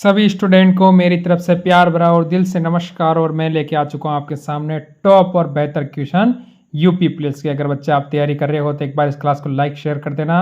सभी स्टूडेंट को मेरी तरफ से प्यार भरा और दिल से नमस्कार। और मैं लेके आ चुका हूँ आपके सामने टॉप और बेहतर क्वेश्चन यूपी पुलिस के। अगर बच्चे आप तैयारी कर रहे हो तो एक बार इस क्लास को लाइक शेयर कर देना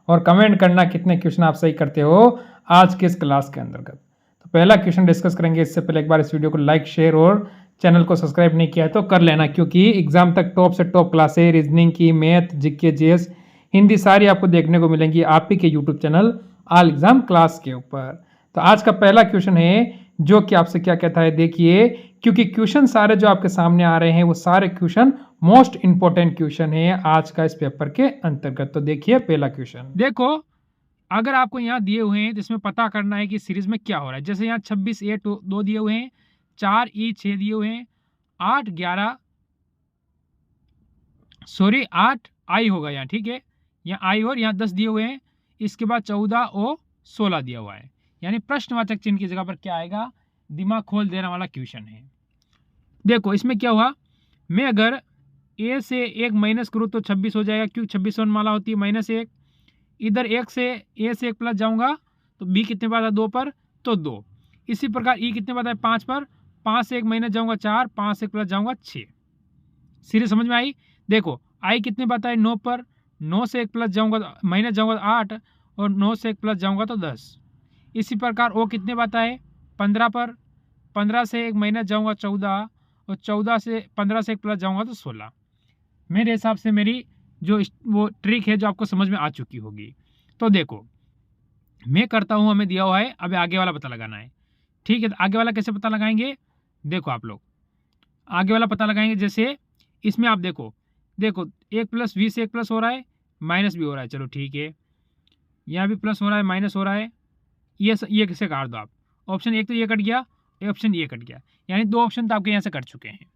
और कमेंट करना कितने क्वेश्चन आप सही करते हो आज के इस क्लास के अंतर्गत। तो पहला क्वेश्चन डिस्कस करेंगे। इससे पहले एक बार इस वीडियो को लाइक शेयर और चैनल को सब्सक्राइब नहीं किया है तो कर लेना, क्योंकि एग्जाम तक टॉप से टॉप क्लासे रीजनिंग की, मैथ, जीके, जीएस, हिंदी सारी आपको देखने को मिलेंगी आप ही के YouTube channel all exam class के ऊपर। तो आज का पहला क्वेश्चन है जो कि आपसे क्या कहता है, देखिए, क्योंकि क्वेश्चन सारे जो आपके सामने आ रहे हैं वो सारे क्वेश्चन मोस्ट इंपोर्टेंट क्वेश्चन है आज का इस पेपर के अंतर्गत। तो देखिए पहला क्वेश्चन, देखो अगर आपको यहाँ दिए हुए हैं तो इसमें पता करना है कि सीरीज में क्या हो रहा है। जैसे यहाँ 26A 2 दिए हुए हैं, 4E 6 दिए हुए हैं, 8I होगा यहाँ, ठीक है, यहाँ I और यहाँ 10 दिए हुए हैं, इसके बाद 14O 16 दिया हुआ है, यानी प्रश्नवाचक चिन्ह की जगह पर क्या आएगा, दिमाग खोल देने वाला क्वेश्चन है। देखो इसमें क्या हुआ, मैं अगर ए से 1 माइनस करूँ तो 26 हो जाएगा, क्योंकि 26 माला होती है -1। इधर ए से 1 प्लस जाऊंगा तो बी कितने पास है 2 पर, तो 2। इसी प्रकार ई कितने पास है 5 पर, 5 से 1 माइनस जाऊंगा 4, 5 से 1 प्लस जाऊंगा 6। सीरीज समझ में आई। देखो आई कितने पाता है 9 पर, 9 से 1 प्लस जाऊंगा माइनस जाऊंगा 8, और 9 से 1 प्लस जाऊंगा तो 10। इसी प्रकार ओ कितने पाता है 15 पर, 15 से 1 माइनस जाऊंगा 14, और 14 से 15 से 1 प्लस जाऊंगा तो 16। मेरे हिसाब से मेरी जो वो ट्रिक है जो आपको समझ में आ चुकी होगी। तो देखो मैं करता हूं, हमें दिया हुआ है, अब आगे वाला पता लगाना है। ठीक है, तो आगे वाला कैसे पता लगाएंगे, देखो आप लोग आगे वाला पता लगाएंगे। जैसे इसमें आप देखो 1 प्लस बी से 1 प्लस हो रहा है, माइनस भी हो रहा है, चलो ठीक है, यहाँ भी प्लस हो रहा है माइनस हो रहा है, ये किसे काट दो आप, ऑप्शन एक तो ये कट गया, ऑप्शन ये कट गया, यानी 2 ऑप्शन तो आपके यहाँ से कट चुके हैं।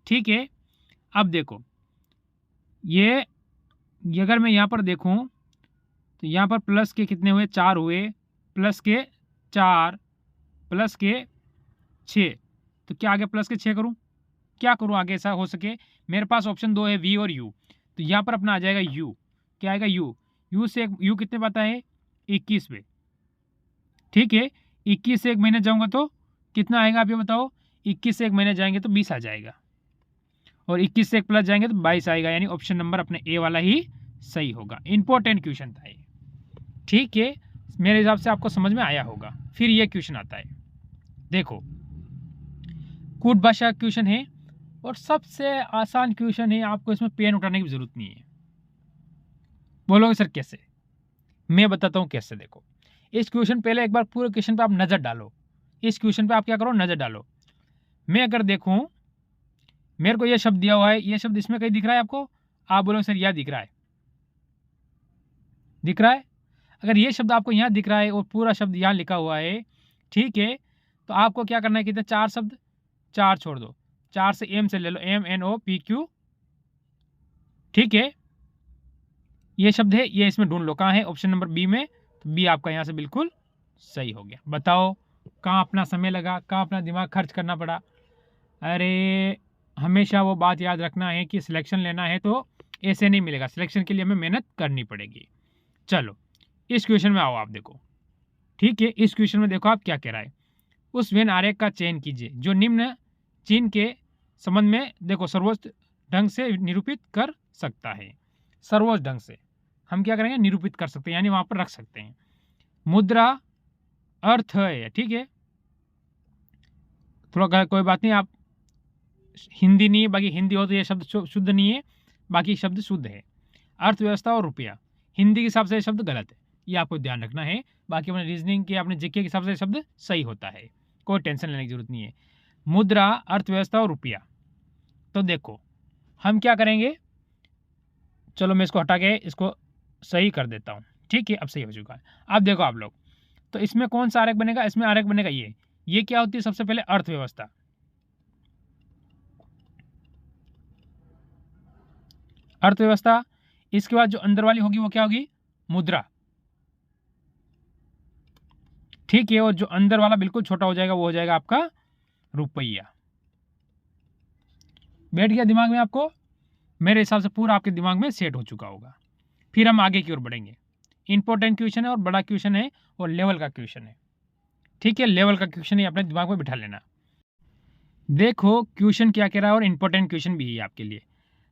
ठीक है, अब देखो ये अगर मैं यहाँ पर देखूँ तो यहाँ पर प्लस के कितने हुए 4 हुए, प्लस के 4, प्लस के 6, तो क्या आगे प्लस के 6 करूँ, क्या करूँ आगे ऐसा हो सके। मेरे पास ऑप्शन 2 है वी और यू, तो यहाँ पर अपना आ जाएगा यू, क्या आएगा यू से यू कितने पाता है 21 पे। ठीक है, 21 से 1 महीने जाऊँगा तो कितना आएगा आप ये बताओ, 21 से 1 महीने जाएंगे तो 20 आ जाएगा, और 21 से 1 प्लस जाएंगे तो 22 आएगा, यानी ऑप्शन नंबर अपने ए वाला ही सही होगा। इंपॉर्टेंट क्वेश्चन था ये। ठीक है, मेरे हिसाब से आपको समझ में आया होगा। फिर ये क्वेश्चन आता है, देखो कूट भाषा क्वेश्चन है और सबसे आसान क्वेश्चन है, आपको इसमें पेन उठाने की जरूरत नहीं है। बोलोगे सर कैसे, मैं बताता हूँ कैसे। देखो इस क्वेश्चन पहले एक बार पूरे क्वेश्चन पे आप नजर डालो, इस क्वेश्चन पे आप क्या करो नजर डालो। मैं अगर देखूं मेरे को ये शब्द दिया हुआ है, ये शब्द इसमें कहीं दिख रहा है आपको, आप बोलोगे सर यह दिख रहा है, दिख रहा है। अगर ये शब्द आपको यहाँ दिख रहा है और पूरा शब्द यहाँ लिखा हुआ है, ठीक है, तो आपको क्या करना है, कितने 4 शब्द, 4 छोड़ दो, 4 से एम से ले लो, MNOPQ। ठीक है, ये शब्द है, ये इसमें ढूंढ लो कहाँ है, ऑप्शन नंबर बी में, तो बी आपका यहाँ से बिल्कुल सही हो गया। बताओ कहाँ अपना समय लगा, कहाँ अपना दिमाग खर्च करना पड़ा। अरे हमेशा वो बात याद रखना है कि सिलेक्शन लेना है तो ऐसे नहीं मिलेगा, सिलेक्शन के लिए हमें मेहनत करनी पड़ेगी। चलो इस क्वेश्चन में आओ आप देखो। ठीक है, इस क्वेश्चन में देखो आप क्या कह रहा है, उस वेन आरेख का चयन कीजिए जो निम्न चिन्ह के संबंध में देखो सर्वोच्च ढंग से निरूपित कर सकता है। सर्वोच्च ढंग से हम क्या करेंगे, निरूपित कर सकते हैं, यानी वहां पर रख सकते हैं। मुद्रा अर्थ है, ठीक है, थोड़ा कोई बात नहीं, आप हिंदी नहीं है, बाकी हिंदी हो तो ये शब्द शुद्ध नहीं है, बाकी शब्द शुद्ध है। अर्थव्यवस्था और रुपया, हिंदी के हिसाब से शब्द गलत है, ये आपको ध्यान रखना है। बाकी अपने रीजनिंग के अपने जीके के हिसाब से शब्द सही होता है, कोई टेंशन लेने की जरूरत नहीं है। मुद्रा, अर्थव्यवस्था और रुपया, तो देखो हम क्या करेंगे, चलो मैं इसको हटा के इसको सही कर देता हूँ। ठीक है, अब सही हो चुका है। अब देखो आप लोग, तो इसमें कौन सा आरेख बनेगा, इसमें आरेख बनेगा ये क्या होती है, सबसे पहले अर्थव्यवस्था, अर्थव्यवस्था। इसके बाद जो अंदर वाली होगी वो क्या होगी, मुद्रा। ठीक है, और जो अंदर वाला बिल्कुल छोटा हो जाएगा वो हो जाएगा आपका रुपया। बैठ गया दिमाग में आपको, मेरे हिसाब से पूरा आपके दिमाग में सेट हो चुका होगा। फिर हम आगे की ओर बढ़ेंगे। इंपॉर्टेंट क्वेश्चन है और बड़ा क्वेश्चन है और लेवल का क्वेश्चन है। ठीक है, लेवल का क्वेश्चन ही अपने दिमाग में बिठा लेना। देखो क्वेश्चन क्या कह रहा है और इम्पोर्टेंट क्वेश्चन भी है आपके लिए।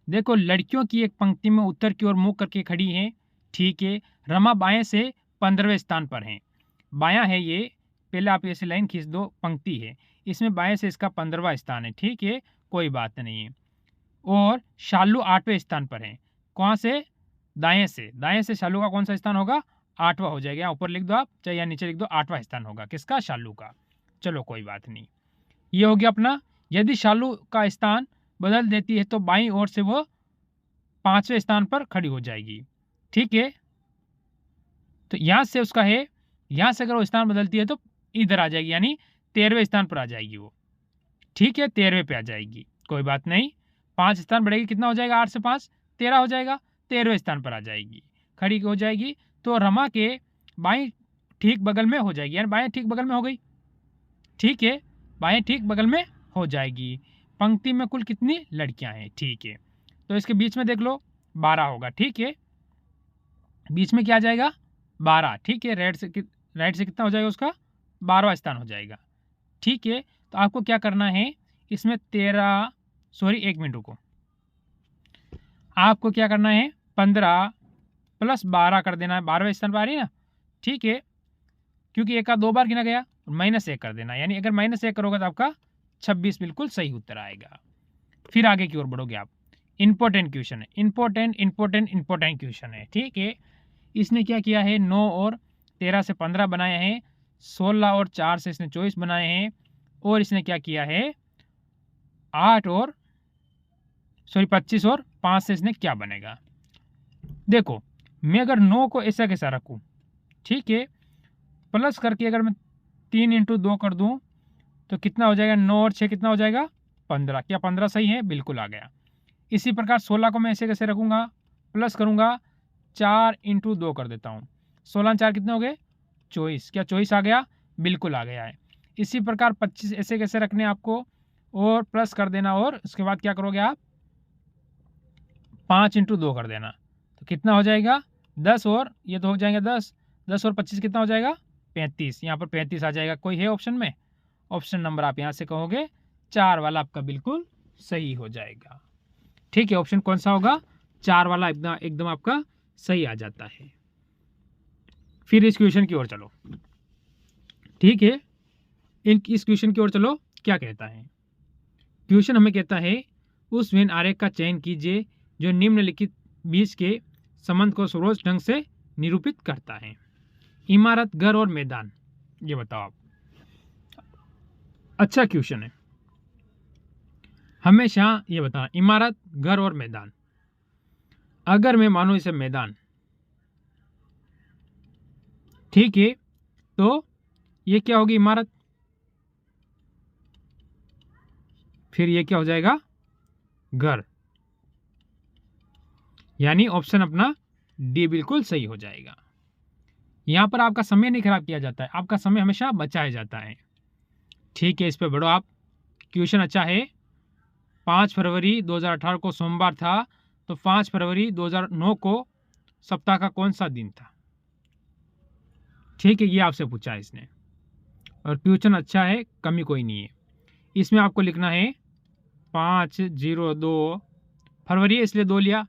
देखो लड़कियों की एक पंक्ति में उत्तर की ओर मुंह करके खड़ी हैं, ठीक है। रमा बाएं से 15वें स्थान पर हैं। बायां है ये, पहले आप ऐसे लाइन खींच दो, पंक्ति है, इसमें बाएं से इसका 15वां स्थान है, ठीक है, कोई बात नहीं है। और शालू 8वें स्थान पर है। कहाँ से? दाएं से। दाएं से शालू का कौन सा स्थान होगा? 8वां हो जाएगा। ऊपर लिख दो आप, चाहे या नीचे लिख दो, 8वां स्थान होगा किसका? शालू का। चलो कोई बात नहीं, ये हो गया अपना। यदि शालू का स्थान बदल देती है तो बाईं ओर से वो 5वें स्थान पर खड़ी हो जाएगी, ठीक है। तो यहां से उसका है, यहां से अगर वो स्थान बदलती है तो इधर आ जाएगी, यानी 13वें स्थान पर आ जाएगी वो, ठीक है, 13वें पे आ जाएगी, कोई बात नहीं। 5 स्थान बढ़ेगी, कितना हो जाएगा? 8 से 5 13 हो जाएगा, 13वें स्थान पर आ जाएगी, खड़ी हो जाएगी। तो रमा के बाएं ठीक बगल में हो जाएगी, यानी बाएं ठीक बगल में हो गई, ठीक है, बाएं ठीक बगल में हो जाएगी। पंक्ति में कुल कितनी लड़कियां हैं, ठीक है। तो इसके बीच में देख लो 12 होगा, ठीक है, बीच में क्या आ जाएगा? 12, ठीक है। राइट से कितना हो जाएगा उसका? 12वां स्थान हो जाएगा, ठीक है। तो आपको क्या करना है इसमें 13, सॉरी 1 मिनट रुको, आपको क्या करना है 15 + 12 कर देना है, 12वें स्थान पर आ रही है ना, ठीक है, क्योंकि एक का 2 बार गिना गया, -1 कर देना, यानी अगर -1 करोगे तो आपका 26 बिल्कुल सही उत्तर आएगा। फिर आगे की ओर बढ़ोगे आप। इंपॉर्टेंट क्वेश्चन है, इंपॉर्टेंट क्वेश्चन है, ठीक है। इसने क्या किया है, 9 और 13 से 15 बनाए हैं, 16 और 4 से इसने 24 बनाए हैं, और इसने क्या किया है 25 और 5 से इसने क्या बनेगा। देखो मैं अगर 9 को ऐसा कैसा रखूं, ठीक है, प्लस करके अगर मैं 3 × 2 कर दूं तो कितना हो जाएगा? 9 और 6 कितना हो जाएगा? 15। क्या 15 सही है? बिल्कुल आ गया। इसी प्रकार 16 को मैं ऐसे कैसे रखूंगा? प्लस करूंगा, 4 × 2 कर देता हूं, 16 4 कितने हो गए? 24। क्या 24 आ गया? बिल्कुल आ गया है। इसी प्रकार 25 ऐसे कैसे रखने आपको, और प्लस कर देना, और उसके बाद क्या करोगे आप? 5 × 2 कर देना, तो कितना हो जाएगा? 10, और ये तो हो जाएगा 10, 10 और 25 कितना हो जाएगा? 35। यहाँ पर 35 आ जाएगा। कोई है ऑप्शन में? ऑप्शन नंबर आप यहाँ से कहोगे 4 वाला आपका बिल्कुल सही हो जाएगा, ठीक है। ऑप्शन कौन सा होगा? 4 वाला एकदम आपका सही आ जाता है। फिर इस क्वेश्चन की ओर चलो, ठीक है, इस क्वेश्चन की ओर चलो। क्या कहता है क्वेश्चन? हमें कहता है उस वेन आरेख का चयन कीजिए जो निम्नलिखित बीच के संबंध को सर्वोच्च ढंग से निरूपित करता है। इमारत, घर और मैदान, ये बताओ आप। अच्छा क्वेश्चन है। हमेशा ये बताना, इमारत, घर और मैदान। अगर मैं मानूं इसे मैदान, ठीक है, तो ये क्या होगी? इमारत। फिर ये क्या हो जाएगा? घर। यानी ऑप्शन अपना डी बिल्कुल सही हो जाएगा। यहां पर आपका समय नहीं खराब किया जाता है, आपका समय हमेशा बचाया जाता है, ठीक है। इस पे बढ़ो आप। क्वेश्चन अच्छा है। 5 फरवरी 2018 को सोमवार था, तो 5 फरवरी 2009 को सप्ताह का कौन सा दिन था, ठीक है, ये आपसे पूछा है इसने। और क्वेश्चन अच्छा है, कमी कोई नहीं है। इसमें आपको लिखना है 5/02 फरवरी, इसलिए 2 लिया,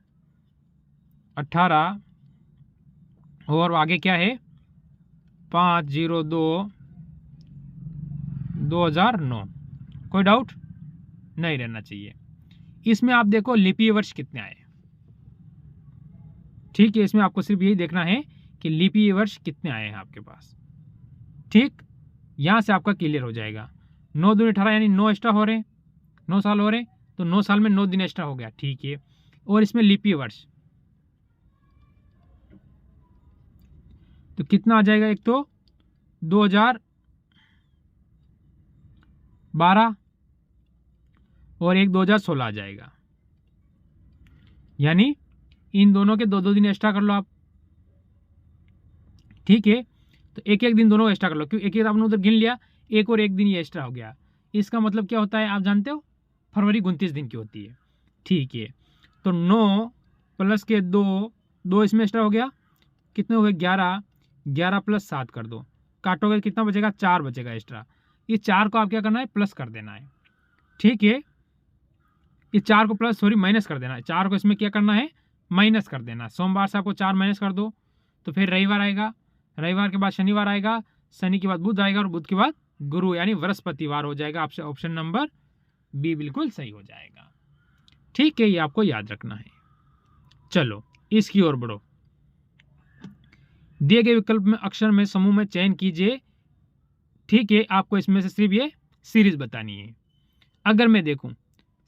18, और आगे क्या है 5/02/2009। कोई डाउट नहीं रहना चाहिए। इसमें आप देखो लिपि वर्ष कितने आए, ठीक है, इसमें आपको सिर्फ यही देखना है कि लिपि वर्ष कितने आए हैं आपके पास, ठीक। यहां से आपका क्लियर हो जाएगा। 9 दूनी 18, यानी 9 एक्स्ट्रा हो रहे, 9 साल हो रहे, तो 9 साल में 9 दिन एक्स्ट्रा हो गया, ठीक है। और इसमें लिपि वर्ष तो कितना आ जाएगा? एक तो 2012 और एक 2016 आ जाएगा, यानी इन दोनों के 2-2 दिन एक्स्ट्रा कर लो आप, ठीक है। तो एक दिन दोनों एक्स्ट्रा कर लो, क्योंकि एक आपने उधर गिन लिया, एक और एक दिन ये एक्स्ट्रा हो गया। इसका मतलब क्या होता है आप जानते हो? फरवरी 29 दिन की होती है, ठीक है। तो 9 + के 2 इसमें एक्स्ट्रा हो गया, कितने हो गए? 11 + 7 कर दो, काटोगे तो कितना बचेगा, 4 बचेगा एक्स्ट्रा। ये 4 को आप क्या करना है, प्लस कर देना है, ठीक है। ये 4 को प्लस सॉरी माइनस कर देना है, 4 को इसमें क्या करना है, माइनस कर देना। सोमवार से आपको 4 माइनस कर दो तो फिर रविवार आएगा, रविवार के बाद शनिवार आएगा, शनि के बाद बुध आएगा और बुध के बाद गुरु यानी बृहस्पतिवार हो जाएगा। आपसे ऑप्शन नंबर बी बिल्कुल सही हो जाएगा, ठीक है। ये आपको याद रखना है। चलो इसकी ओर बढ़ो। दिए गए विकल्प में अक्षर में समूह में चयन कीजिए, ठीक है। आपको इसमें से सिर्फ ये सीरीज बतानी है। अगर मैं देखूं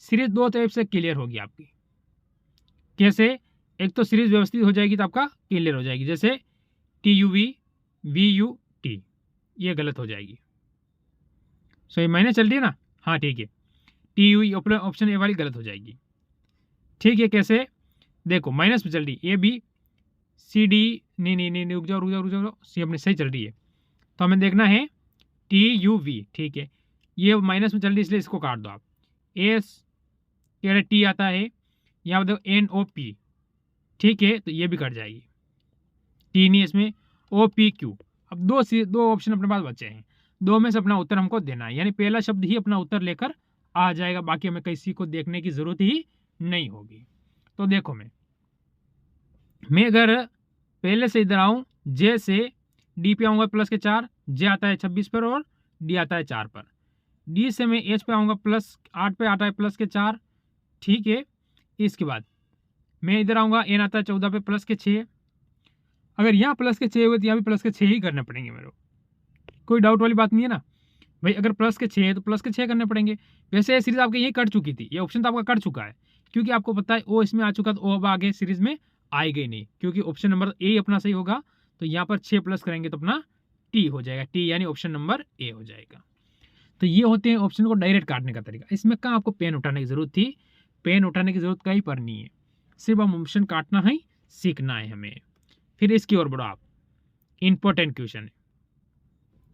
सीरीज 2 टाइप से क्लियर होगी आपकी। कैसे, एक तो सीरीज व्यवस्थित हो जाएगी तो आपका क्लियर हो जाएगी, जैसे TUV VUT, ये गलत हो जाएगी। सो ये माइनस चल रही है ना, हाँ ठीक है। TUV ऑप्शन ए वाली गलत हो जाएगी, ठीक है। कैसे, देखो माइनस में चल रही है ABCD, नहीं रुक जाओ, सी अपनी सही चल रही है, तो हमें देखना है TUV, ठीक है। ये माइनस में चल रही है इसलिए इसको काट दो आप। एस कह रहे T आता है, यहाँ देखो NOP, ठीक है, तो ये भी कट जाएगी, T नहीं इसमें, OPQ। अब दो ऑप्शन अपने पास बचे हैं, दो में से अपना उत्तर हमको देना है, यानी पहला शब्द ही अपना उत्तर लेकर आ जाएगा, बाकी हमें किसी को देखने की जरूरत ही नहीं होगी। तो देखो मैं अगर पहले से इधर आऊं, जे से डी पे आऊंगा प्लस के 4, जे आता है 26 पर और डी आता है 4 पर। डी से मैं एच पे आऊंगा प्लस 8 पे आता है प्लस के 4, ठीक है। इसके बाद मैं इधर आऊंगा, एन आता है 14 पे प्लस के 6। अगर यहाँ प्लस के 6 हुए तो यहाँ भी प्लस के 6 ही करने पड़ेंगे मेरे को, कोई डाउट वाली बात नहीं है ना भाई। अगर प्लस के 6 है तो प्लस के 6 करने पड़ेंगे। वैसे ये सीरीज आपकी यही कट चुकी थी, ये ऑप्शन तो आपका कट चुका है, क्योंकि आपको पता है ओ इसमें आ चुका, तो ओ अब आगे सीरीज में आएगा ही नहीं, क्योंकि ऑप्शन नंबर ए अपना सही होगा। तो यहाँ पर 6 प्लस करेंगे तो अपना टी हो जाएगा, टी यानी ऑप्शन नंबर ए हो जाएगा। तो ये होते हैं ऑप्शन को डायरेक्ट काटने का तरीका। इसमें कहाँ आपको पेन उठाने की जरूरत थी, पेन उठाने की जरूरत कहीं पर नहीं है, सिर्फ हम ऑप्शन काटना है, सीखना है हमें। फिर इसकी ओर बढ़ो आप, इंपॉर्टेंट क्वेश्चन है।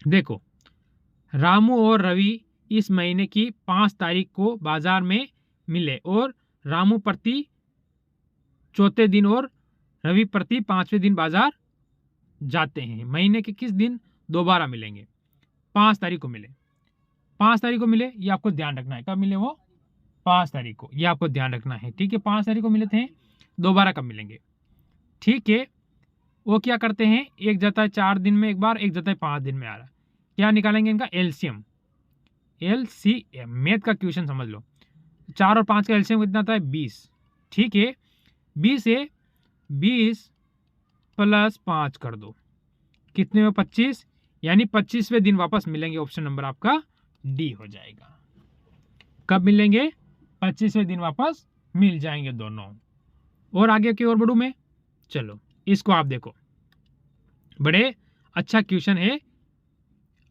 देखो, रामू और रवि इस महीने की 5 तारीख को बाजार में मिले और रामू प्रति 4थे दिन और रवि प्रति 5वें दिन बाजार जाते हैं। महीने के किस दिन दोबारा मिलेंगे? 5 तारीख को मिले, 5 तारीख को मिले, ये आपको ध्यान रखना है। कब मिले वो? 5 तारीख को, ये आपको ध्यान रखना है, ठीक है। 5 तारीख को मिले थे, दोबारा कब मिलेंगे, ठीक है। वो क्या करते हैं, एक जाता है 4 दिन में एक बार, एक जाता है 5 दिन में आ रहा है। क्या निकालेंगे इनका? एलसीएम, LCM, मैथ का क्वेश्चन समझ लो। 4 और 5 का एलसीएम कितना आता है? 20, ठीक है। 20 से 20 प्लस 5 कर दो, कितने में? 25, यानी 25वें दिन वापस मिलेंगे। ऑप्शन नंबर आपका डी हो जाएगा। कब मिलेंगे? 25वें दिन वापस मिल जाएंगे दोनों। और आगे की ओर बढ़ूं मैं, चलो इसको आप देखो, बड़े अच्छा क्वेश्चन है,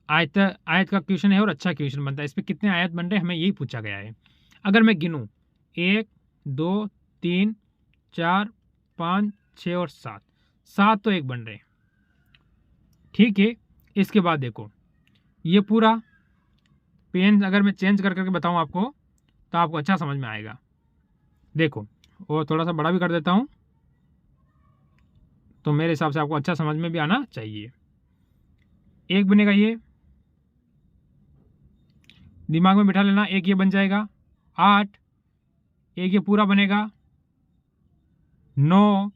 आयत का क्वेश्चन है और अच्छा क्वेश्चन बनता है। इस पर कितने आयत बन रहे हैं हमें यही पूछा गया है। अगर मैं गिनूं 1 2 3 4 5 6 और 7 तो एक बन रहे हैं, ठीक है। इसके बाद देखो, ये पूरा पेन अगर मैं चेंज कर करके बताऊं आपको तो आपको अच्छा समझ में आएगा। देखो, और थोड़ा सा बड़ा भी कर देता हूं तो मेरे हिसाब से आपको अच्छा समझ में भी आना चाहिए। एक बनेगा, ये दिमाग में बिठा लेना, एक ये बन जाएगा 8, एक ये पूरा बनेगा 9,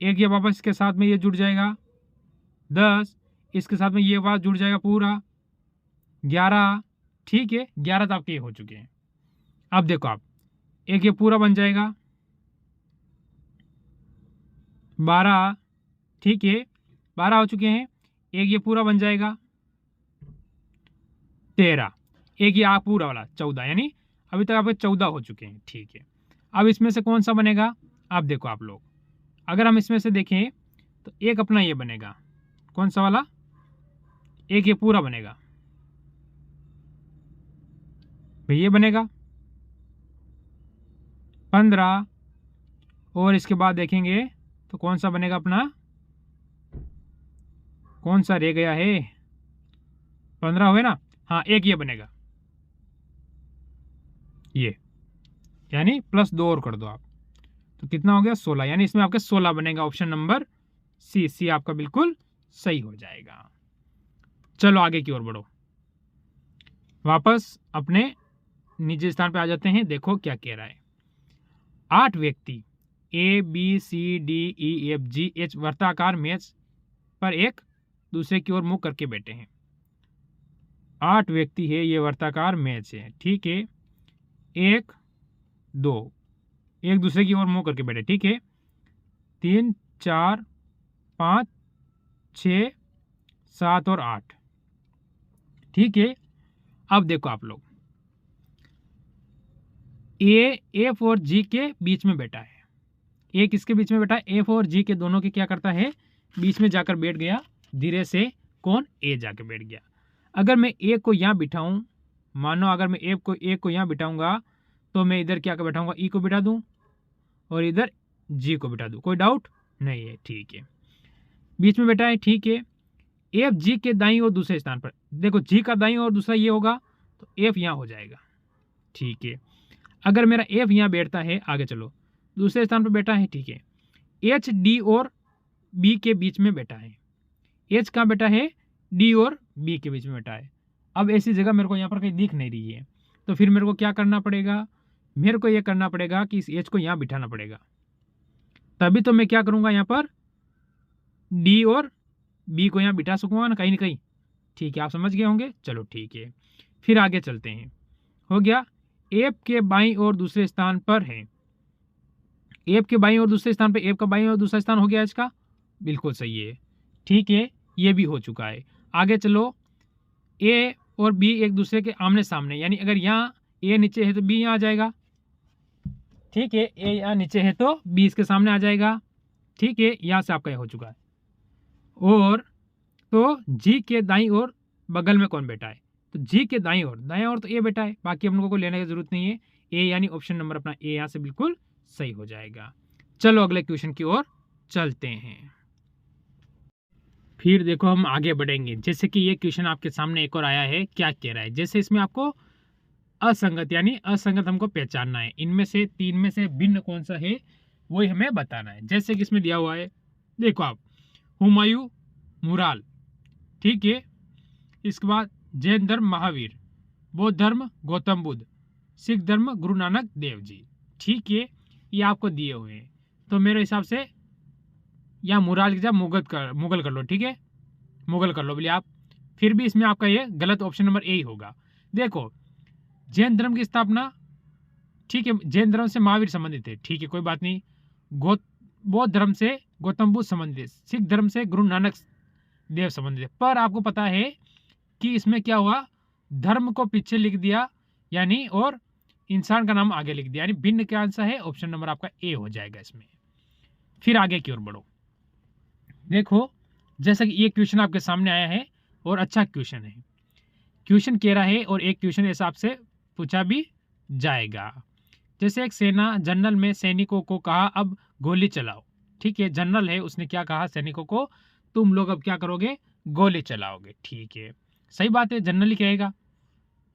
एक ये वापस इसके साथ में ये जुड़ जाएगा 10, इसके साथ में ये वापस जुड़ जाएगा पूरा 11, ठीक है। 11 तो आपके हो चुके हैं। अब देखो आप, एक ये पूरा बन जाएगा 12, ठीक है, 12 हो चुके हैं। एक ये पूरा बन जाएगा 13, एक ये पूरा वाला 14, यानी अभी तक आपके 14 हो चुके हैं, ठीक है। अब इसमें से कौन सा बनेगा? अब देखो आप लोग, अगर हम इसमें से देखें तो एक अपना ये बनेगा, कौन सा वाला? एक ये पूरा बनेगा, भाई ये बनेगा 15, और इसके बाद देखेंगे तो कौन सा बनेगा अपना, कौन सा रह गया है? 15 हुए ना, हाँ, एक ये बनेगा, ये, यानी प्लस 2 और कर दो आप, तो कितना हो गया? 16, यानी इसमें आपके 16 बनेगा। ऑप्शन नंबर सी आपका बिल्कुल सही हो जाएगा। चलो आगे की ओर बढ़ो, वापस अपने निजी स्थान पे आ जाते हैं। देखो क्या कह रहा है। 8 व्यक्ति ABCDEFGH वर्ताकार मेज पर एक दूसरे की ओर मुंह करके बैठे हैं। 8 व्यक्ति है, ये वर्ताकार मेज है, ठीक है। 1 2 एक दूसरे की ओर मुंह करके बैठे, ठीक है। 3 4 5 6 7 और 8, ठीक है। अब देखो आप लोग, F और G के बीच में बैठा है। ए किसके बीच में बैठा है? F और G के दोनों के क्या करता है, बीच में जाकर बैठ गया। धीरे से कौन? A जाके बैठ गया। अगर मैं A को यहाँ बिठाऊं, मानो अगर मैं A को यहाँ बिठाऊंगा तो मैं इधर क्या कर बैठाऊंगा? E को बिठा दूं और इधर G को बिठा दूं। कोई डाउट नहीं है, ठीक है। बीच में बैठा है, ठीक है। F G के दाईं और दूसरे स्थान पर, देखो G का दाईं और दूसरा ये होगा तो F यहाँ हो जाएगा, ठीक है। अगर मेरा F यहाँ बैठता है, आगे चलो, दूसरे स्थान पर बैठा है, ठीक है। H D और B के बीच में बैठा है। H कहाँ बैठा है? D और B के बीच में बैठा है। अब ऐसी जगह मेरे को यहाँ पर कहीं दिख नहीं रही है, तो फिर मेरे को क्या करना पड़ेगा? मेरे को ये करना पड़ेगा कि इस H को यहाँ बिठाना पड़ेगा। तभी तो मैं क्या करूँगा, यहाँ पर D और B को यहाँ बिठा सकूँगा ना कहीं, ठीक है। आप समझ गए होंगे, चलो ठीक है। फिर आगे चलते हैं। हो गया। F के बाईं और दूसरे स्थान पर है। F के बाईं और दूसरे स्थान पर, F का बाईं और दूसरा स्थान हो गया इसका, बिल्कुल सही है, ठीक है। ये भी हो चुका है। आगे चलो, A और B एक दूसरे के आमने सामने, यानी अगर यहाँ A नीचे है तो B यहाँ आ जाएगा, ठीक है। A यहाँ नीचे है तो B इसके सामने आ जाएगा, ठीक है। यहाँ से आपका यह हो चुका है। और तो G के दाईं ओर बगल में कौन बैठा है? तो G के दाईं ओर तो A बैठा है, बाकी हम लोगों को लेने की जरूरत नहीं है। A यानी ऑप्शन नंबर अपना A यहाँ से बिल्कुल सही हो जाएगा। चलो अगले क्वेश्चन की ओर चलते हैं। फिर देखो हम आगे बढ़ेंगे। जैसे कि ये क्वेश्चन आपके सामने एक और आया है, क्या कह रहा है? जैसे इसमें आपको असंगत यानी असंगत हमको पहचानना है। इनमें से 3 में से भिन्न कौन सा है वही हमें बताना है। जैसे कि इसमें दिया हुआ है, देखो आप, हुमायूं मुराल, ठीक है। इसके बाद जैन धर्म महावीर, बौद्ध धर्म गौतम बुद्ध, सिख धर्म गुरु नानक देव जी, ठीक है। ये आपको दिए हुए हैं, तो मेरे हिसाब से यहाँ मुराल की जगह मुगल कर लो, ठीक है। मुगल कर लो बोलिए आप। फिर भी इसमें आपका ये गलत ऑप्शन नंबर ए ही होगा। देखो, जैन धर्म की स्थापना, ठीक है, जैन धर्म से महावीर संबंधित है, ठीक है, कोई बात नहीं। बौद्ध धर्म से गौतम बुद्ध संबंधित है, सिख धर्म से गुरु नानक देव संबंधित है। पर आपको पता है कि इसमें क्या हुआ, धर्म को पीछे लिख दिया, यानी और इंसान का नाम आगे लिख दिया, यानी भिन्न क्या आंसर है? ऑप्शन नंबर आपका ए हो जाएगा इसमें। फिर आगे की ओर बढ़ो। देखो, जैसा कि ये क्वेश्चन आपके सामने आया है और अच्छा क्वेश्चन है, क्वेश्चन कह रहा है और एक क्वेश्चन ऐसा आपसे पूछा भी जाएगा। जैसे एक सेना जनरल में सैनिकों को कहा अब गोली चलाओ, ठीक है। जनरल है, उसने क्या कहा सैनिकों को, तुम लोग अब क्या करोगे? गोली चलाओगे, ठीक है। सही बात है, जनरल ही कहेगा,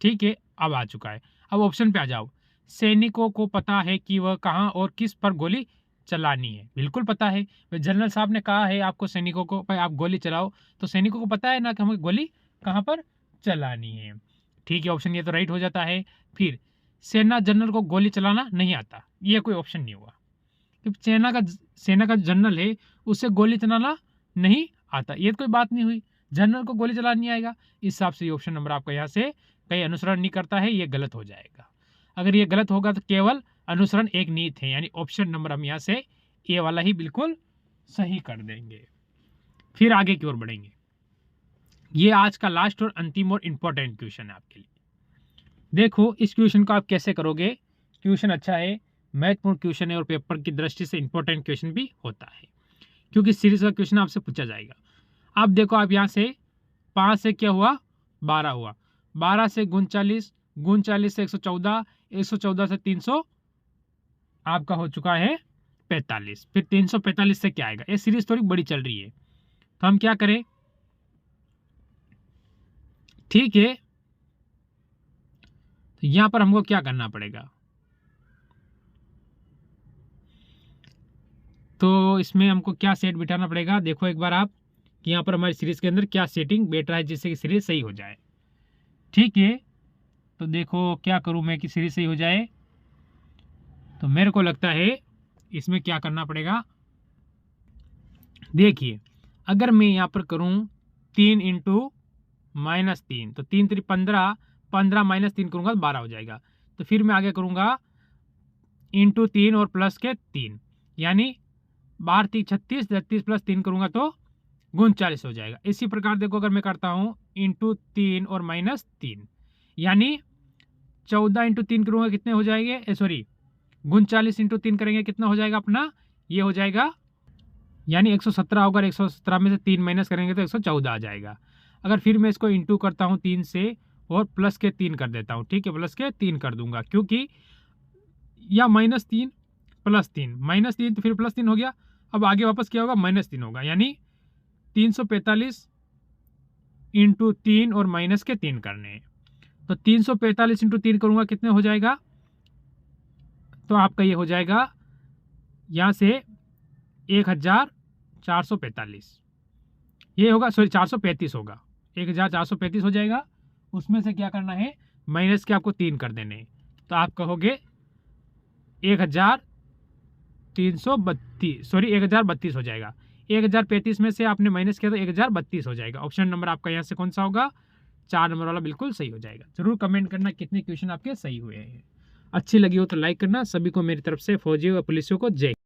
ठीक है। अब आ चुका है। अब ऑप्शन पे आ जाओ। सैनिकों को पता है कि वह कहाँ और किस पर गोली चलानी है, बिल्कुल पता है। जनरल साहब ने कहा है आपको, सैनिकों को, भाई आप गोली चलाओ, तो सैनिकों को पता है ना कि हमें गोली कहाँ पर चलानी है, ठीक है। ऑप्शन ये तो राइट हो जाता है। फिर सेना जनरल को गोली चलाना नहीं आता, ये कोई ऑप्शन नहीं हुआ, क्योंकि सेना का जनरल है, उससे गोली चलाना नहीं आता, ये कोई बात नहीं हुई। जनरल को गोली चलाना नहीं आएगा, इस हिसाब से ये ऑप्शन नंबर आपका यहाँ से कहीं अनुसरण नहीं करता है, ये गलत हो जाएगा। अगर ये गलत होगा तो केवल अनुसरण एक नीति है, यानी ऑप्शन नंबर हम यहाँ से ए वाला ही बिल्कुल सही कर देंगे। फिर आगे की ओर बढ़ेंगे। ये आज का लास्ट और अंतिम और इंपॉर्टेंट क्वेश्चन है आपके लिए। देखो, इस क्वेश्चन को आप कैसे करोगे? क्वेश्चन अच्छा है, महत्वपूर्ण क्वेश्चन है और पेपर की दृष्टि से इंपॉर्टेंट क्वेश्चन भी होता है, क्योंकि सीरीज का क्वेश्चन आपसे पूछा जाएगा। आप देखो, आप यहाँ से 5 से क्या हुआ? 12 हुआ, 12 से 39, 39 से 114, 114 से 300 आपका हो चुका है 45। फिर 345 से क्या आएगा? ये सीरीज थोड़ी बड़ी चल रही है, तो हम क्या करें, ठीक है। तो यहां पर हमको क्या करना पड़ेगा? तो इसमें हमको क्या सेट बिठाना पड़ेगा? देखो एक बार आप, कि यहाँ पर हमारी सीरीज के अंदर क्या सेटिंग बैठ रहा है जिससे कि सीरीज सही हो जाए। ठीक है, तो देखो क्या करूँ मैं कि सीरीज सही हो जाए। तो मेरे को लगता है इसमें क्या करना पड़ेगा, देखिए अगर मैं यहाँ पर करूँ 3 इंटू -3, तो 3 3 15, 15 -3 करूँगा तो 12 हो जाएगा। तो फिर मैं आगे करूँगा इंटू 3 और प्लस के 3, यानी 12 3 36, 36 प्लस 3 करूँगा तो 39 हो जाएगा। इसी प्रकार देखो अगर मैं करता हूँ इंटू 3 और -3, यानी 14 इंटू 3 करूँगा कितने हो जाएंगे, सॉरी 39 इंटू 3 करेंगे कितना हो जाएगा अपना, ये हो जाएगा यानी 117 होगा। 117 में से 3 माइनस करेंगे तो 114 आ जाएगा। अगर फिर मैं इसको इंटू करता हूँ 3 से और प्लस के 3 कर देता हूँ, ठीक है, प्लस के 3 कर दूंगा, क्योंकि या -3 प्लस 3, -3 तो फिर +3 हो गया। अब आगे वापस क्या होगा, -3 होगा, यानी 345 इंटू 3 और माइनस के 3 करने हैं। तो 345 इंटू 3 करूँगा कितने हो जाएगा, तो आपका ये हो जाएगा यहाँ से 1445, ये होगा, सॉरी 435 होगा, 1435 हो जाएगा। उसमें से क्या करना है, माइनस के आपको 3 कर देने, तो आप कहोगे 1332, सॉरी 1032 हो जाएगा। 1035 में से आपने माइनस किया तो 1032 हो जाएगा। ऑप्शन नंबर आपका यहाँ से कौन सा होगा, 4 नंबर वाला बिल्कुल सही हो जाएगा। जरूर कमेंट करना कितने क्वेश्चन आपके सही हुए हैं। अच्छी लगी हो तो लाइक करना। सभी को मेरी तरफ से फौजी और पुलिसों को जय।